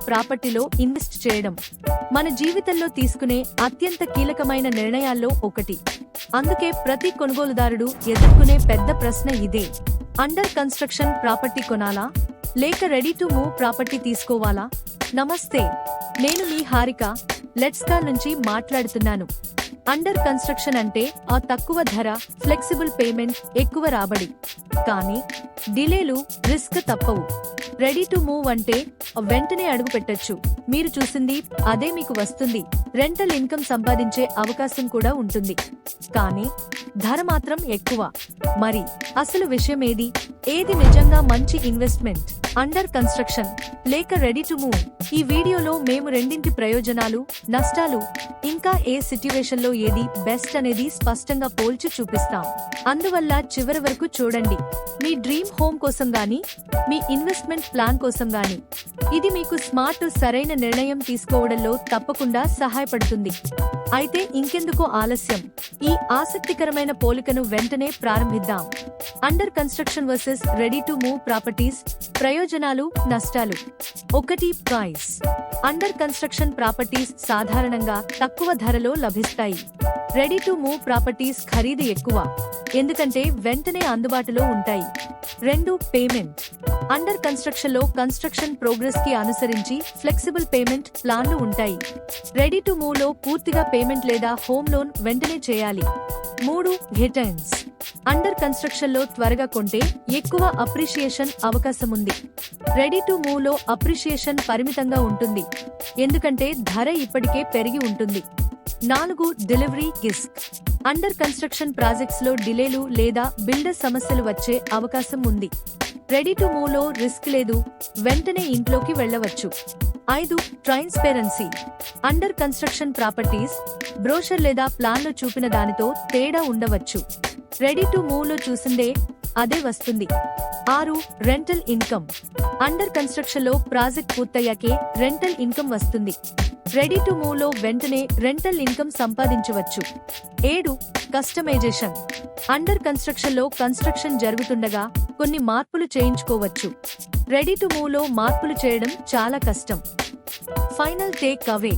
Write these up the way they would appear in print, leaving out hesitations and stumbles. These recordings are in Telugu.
ప్రాపర్టీలో ఇన్వెస్ట్ చేయడం మన జీవితంలో తీసుకునే అత్యంత కీలకమైన నిర్ణయాల్లో ఒకటి. అందుకే ప్రతి కొనుగోలుదారుడు ఎదుర్కొనే పెద్ద ప్రశ్న ఇదే: అండర్ కన్స్ట్రక్షన్ ప్రాపర్టీ కొనాలా లేక రెడీ టు మూవ్ ప్రాపర్టీ తీసుకోవాలా? నమస్తే, నేను మీ హారిక లెట్స్కా నుంచి మాట్లాడుతున్నాను. అండర్ కన్స్ట్రక్షన్ అంటే ఆ తక్కువ ధర, ఫ్లెక్సిబుల్ పేమెంట్, ఎక్కువ రాబడి. కానీ డిలేలు, రిస్క్ తప్పవు. రెడీ టు మూవ్ అంటే వెంటనే అడుగు పెట్టొచ్చు, మీరు చూసింది అదే మీకు వస్తుంది, రెంటల్ ఇన్కమ్ సంపాదించే అవకాశం కూడా ఉంటుంది. కానీ ధర మాత్రం ఎక్కువ. మరి అసలు విషయం ఏది నిజంగా మంచి ఇన్వెస్ట్మెంట్? అండర్ కన్స్ట్రక్షన్ లేక రెడీ టు మూవ్? ఈ వీడియోలో మేము రెండింటి ప్రయోజనాలు, నష్టాలు, ఇంకా ఏ సిట్యువేషన్ లో ఏది బెస్ట్ అనేది స్పష్టంగా పోల్చి చూపిస్తాం. అందువల్ల చివరి వరకు చూడండి. మీ డ్రీమ్ హోమ్ కోసం గానీ, మీ ఇన్వెస్ట్మెంట్ ప్లాన్ కోసం గానీ ఇది మీకు స్మార్ట్, సరైన నిర్ణయం తీసుకోవడంలో తప్పకుండా సహాయపడుతుంది. అయితే ఇంకెందుకు ఆలస్యం, ఈ ఆసక్తికరమైన పోలికను వెంటనే ప్రారంభిద్దాం. Under construction versus ready to move properties. ప్రయోజనాలు, నష్టాలు. 1. ప్రైస్. అండర్ కన్స్ట్రక్షన్ ప్రాపర్టీస్ సాధారణంగా తక్కువ ధరలో లభిస్తాయి. రెడీ టు మూవ్ ప్రాపర్టీస్ ఖరీదు ఎక్కువ, ఎందుకంటే వెంటనే అందుబాటులో ఉంటాయి. 2. పేమెంట్. అండర్ కన్స్ట్రక్షన్ లో కన్స్ట్రక్షన్ ప్రోగ్రెస్ కి అనుసరించి ఫ్లెక్సిబుల్ పేమెంట్ ప్లాన్లు ఉంటాయి. రెడీ టు మూవ్ లో పూర్తిగా పేమెంట్ లేదా హోమ్ లోన్ వెంటనే చేయాలి. 3. రిటర్న్స్. అండర్ కన్స్ట్రక్షన్ లో త్వరగా కొంటే ఎక్కువ అప్రిషియేషన్ అవకాశం ఉంది. రెడీ టు మూవ్ లో అప్రిషియేషన్ పరిమితంగా ఉంటుంది, ఎందుకంటే ధర ఇప్పటికే పెరిగి ఉంటుంది. 4. Delivery risk. Under construction projects లో డిలేలు లేదా బిల్డర్ సమస్యలు వచ్చే అవకాశం ఉంది. రెడీ టు మూవ్ లో రిస్క్ లేదు, వెంటనే ఇంట్లోకి వెళ్లవచ్చు. 5. Transparency. Under construction properties brochure లేదా ప్లాన్లో చూపిన దానితో తేడా ఉండవచ్చు. రెడీ టు మూవ్ లో చూసిందే అదే వస్తుంది. 6. Rental income. అండర్ కన్స్ట్రక్షన్ లో ప్రాజెక్ట్ పూర్తయ్యాకే రెంటల్ ఇన్కమ్ వస్తుంది. రెడీ టు మూవ్ లో వెంటనే రెంటల్ ఇన్కమ్ సంపాదించవచ్చు. 7. కస్టమైజేషన్. అండర్ కన్స్ట్రక్షన్ లో కన్స్ట్రక్షన్ జరుగుతుండగా కొన్ని మార్పులు చేయించుకోవచ్చు. రెడీ టు మూవ్ లో మార్పులు చేయడం చాలా కష్టం. Final take away.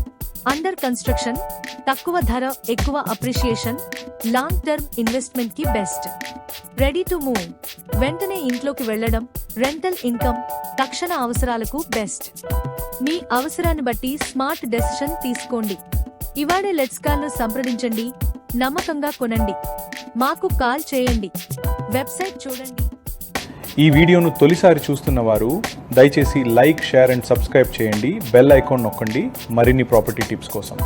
Under construction తక్కువ ధర, ఎక్కువ అప్రిషియేషన్, లాంగ్ టర్మ్ ఇన్వెస్ట్మెంట్ కి బెస్ట్. రెడీ టు మూవ్ వెంటనే ఇంట్లోకి వెళ్లడం, రెంటల్ ఇన్కమ్, తక్షణ అవసరాలకు బెస్ట్. మీ అవసరాన్ని బట్టి స్మార్ట్ డెసిషన్ తీసుకోండి. ఇవాడే లెట్స్ కాల్ ను సంప్రదించండి, నమ్మకంగా కొనండి, మాకు కాల్ చేయండి, వెబ్సైట్ చూడండి. ఈ వీడియోను తొలిసారి చూస్తున్న వారు దయచేసి లైక్, షేర్ అండ్ సబ్స్క్రైబ్ చేయండి. బెల్ ఐకాన్ నొక్కండి మరిన్ని ప్రాపర్టీ టిప్స్ కోసం.